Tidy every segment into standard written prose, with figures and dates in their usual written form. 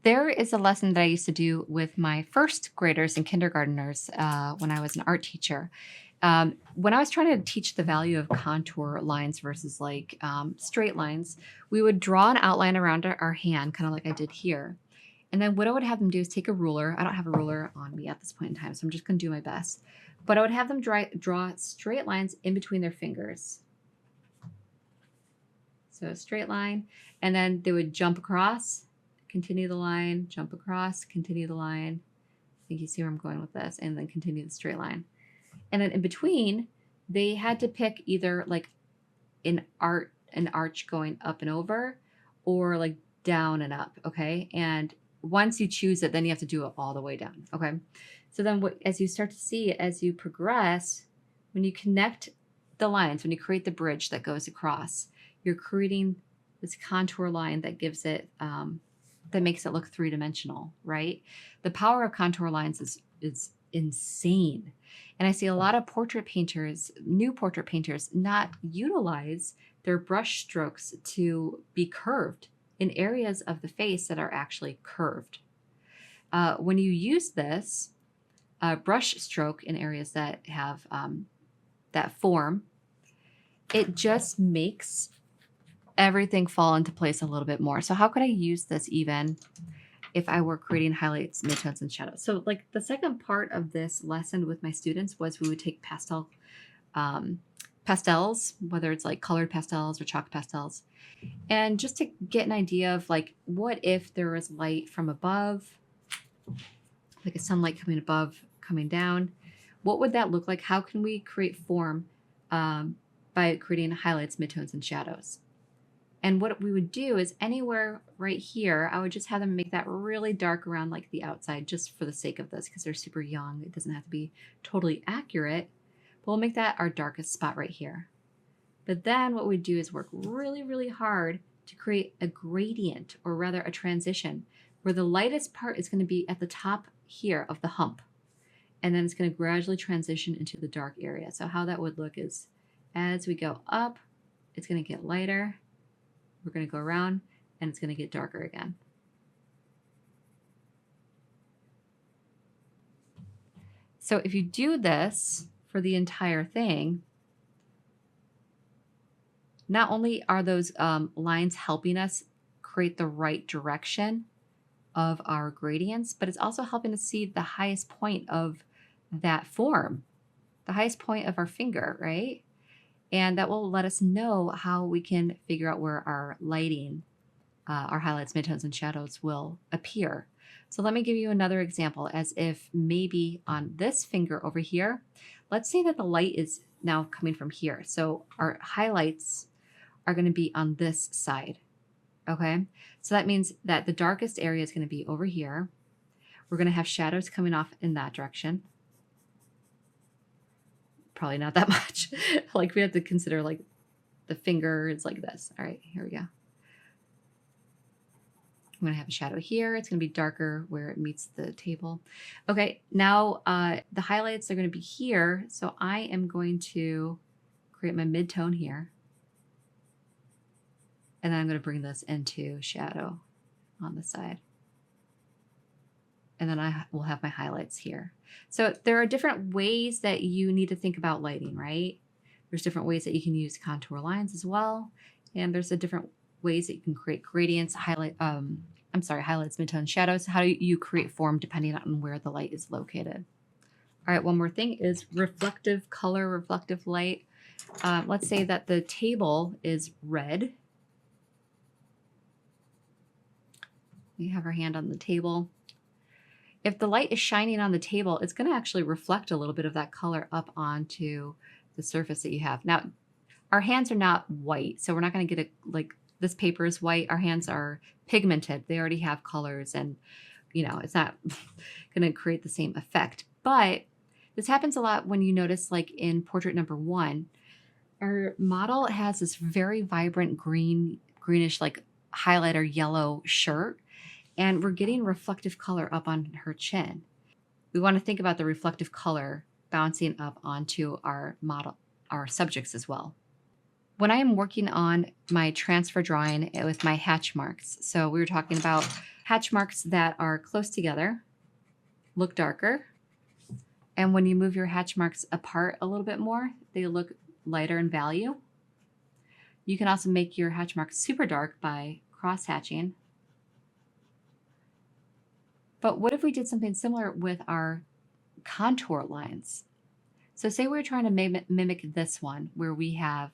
There is a lesson that I used to do with my first graders and kindergartners when I was an art teacher. When I was trying to teach the value of contour lines versus like straight lines, we would draw an outline around our hand, kind of like I did here. And then what I would have them do is take a ruler. I don't have a ruler on me at this point in time, so I'm just going to do my best. But I would have them draw straight lines in between their fingers. So a straight line, and then they would jump across, continue the line, jump across, continue the line. I think you see where I'm going with this, and then continue the straight line. And then in between, they had to pick either like an arch going up and over, or like down and up. Okay. And once you choose it, then you have to do it all the way down. Okay. So then as you start to see, as you progress, when you connect the lines, when you create the bridge that goes across, you're creating this contour line that gives it, that makes it look three-dimensional, right? The power of contour lines is insane. And I see a lot of portrait painters, new portrait painters, not utilize their brush strokes to be curved in areas of the face that are actually curved. When you use this brush stroke in areas that have that form, it just makes everything fall into place a little bit more. So how could I use this even if I were creating highlights, midtones, and shadows? So like the second part of this lesson with my students was we would take pastels, whether it's like colored pastels or chalk pastels, and just to get an idea of like, what if there was light from above, like a sunlight coming above, coming down? What would that look like? How can we create form by creating highlights, midtones, and shadows? And what we would do is anywhere right here, I would just have them make that really dark around like the outside, just for the sake of this, because they're super young. It doesn't have to be totally accurate, but we'll make that our darkest spot right here. But then what we do is work really, really hard to create a gradient, or rather a transition, where the lightest part is going to be at the top here of the hump. And then it's going to gradually transition into the dark area. So how that would look is as we go up, it's going to get lighter. We're going to go around and it's going to get darker again. So if you do this for the entire thing, not only are those lines helping us create the right direction of our gradients, but it's also helping us see the highest point of that form, the highest point of our finger, right? And that will let us know how we can figure out where our lighting, our highlights, midtones, and shadows will appear. So let me give you another example, as if maybe on this finger over here, let's say that the light is now coming from here. So our highlights are going to be on this side. Okay. So that means that the darkest area is going to be over here. We're going to have shadows coming off in that direction. Probably not that much. Like we have to consider like the finger is like this. All right, here we go. I'm going to have a shadow here. It's going to be darker where it meets the table. Okay, now the highlights are going to be here. So I am going to create my mid-tone here. And then I'm going to bring this into shadow on the side. And then I will have my highlights here. So there are different ways that you need to think about lighting, right? There's different ways that you can use contour lines as well. And there's different ways that you can create gradients, highlights, midtones, shadows. How do you create form depending on where the light is located? All right, one more thing is reflective color, reflective light. Let's say that the table is red. We have our hand on the table. If the light is shining on the table, it's going to actually reflect a little bit of that color up onto the surface that you have. Now, our hands are not white, so we're not going to get like this paper is white. Our hands are pigmented. They already have colors, and it's not going to create the same effect. But this happens a lot when you notice, like in portrait number 1, our model has this very vibrant greenish, like highlighter yellow shirt. And we're getting reflective color up on her chin. We want to think about the reflective color bouncing up onto our model, our subjects as well. When I am working on my transfer drawing with my hatch marks, so we were talking about Hatch marks that are close together look darker. And when you move your hatch marks apart a little bit more, they look lighter in value. You can also make your hatch marks super dark by cross hatching. But what if we did something similar with our contour lines? So say we're trying to mimic this one where we have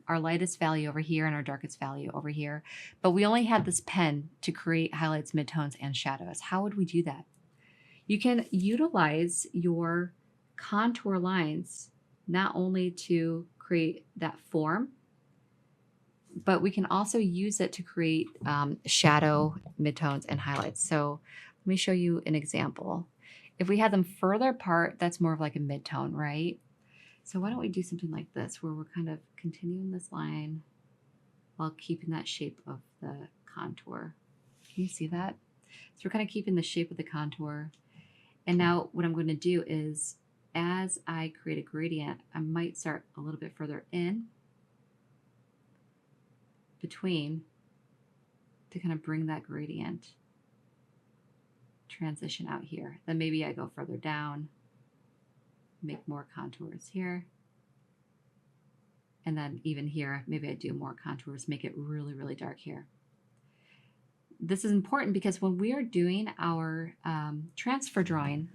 our lightest value over here and our darkest value over here, but we only had this pen to create highlights, midtones, and shadows. How would we do that? You can utilize your contour lines not only to create that form, but we can also use it to create shadow, midtones, and highlights. So let me show you an example. If we had them further apart, that's more of like a midtone, right? So why don't we do something like this, where we're kind of continuing this line while keeping that shape of the contour. Can you see that? So we're kind of keeping the shape of the contour. And now what I'm going to do is, as I create a gradient, I might start a little bit further in between to kind of bring that gradient transition out here. Then maybe I go further down, make more contours here. And then even here, maybe I do more contours, make it really, really dark here. This is important because when we are doing our transfer drawing,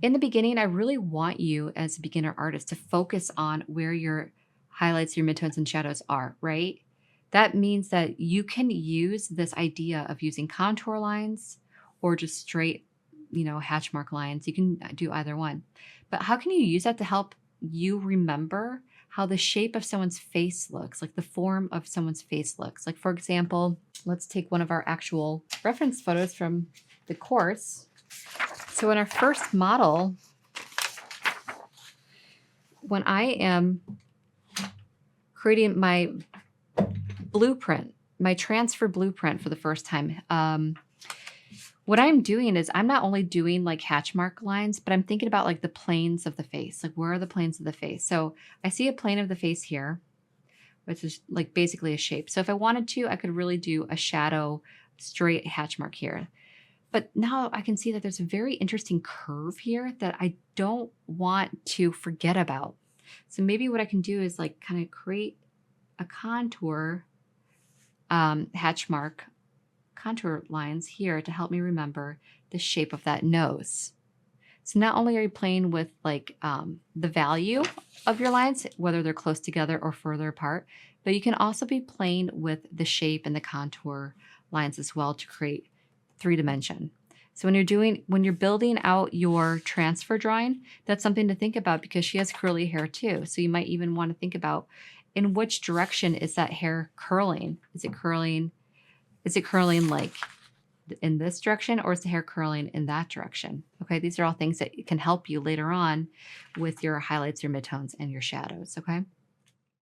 in the beginning, I really want you as a beginner artist to focus on where your highlights, your midtones, and shadows are, right? That means that you can use this idea of using contour lines or just straight, hatch mark lines. You can do either one. But how can you use that to help you remember how the shape of someone's face looks, like the form of someone's face looks? Like, for example, let's take one of our actual reference photos from the course. So in our first model, when I am creating my blueprint, my transfer blueprint for the first time, what I'm doing is I'm not only doing like hatch mark lines, but I'm thinking about like the planes of the face. Like, where are the planes of the face? So I see a plane of the face here, which is like basically a shape. So if I wanted to, I could really do a shadow straight hatch mark here. But now I can see that there's a very interesting curve here that I don't want to forget about. So maybe what I can do is like kind of create a contour hatch mark contour lines here to help me remember the shape of that nose. So not only are you playing with like the value of your lines, whether they're close together or further apart, but you can also be playing with the shape and the contour lines as well to create 3-dimension. So when you're building out your transfer drawing, that's something to think about because she has curly hair too. So you might even want to think about in which direction is that hair curling? Is it curling like in this direction, or is the hair curling in that direction? Okay, these are all things that can help you later on with your highlights, your midtones, and your shadows, okay?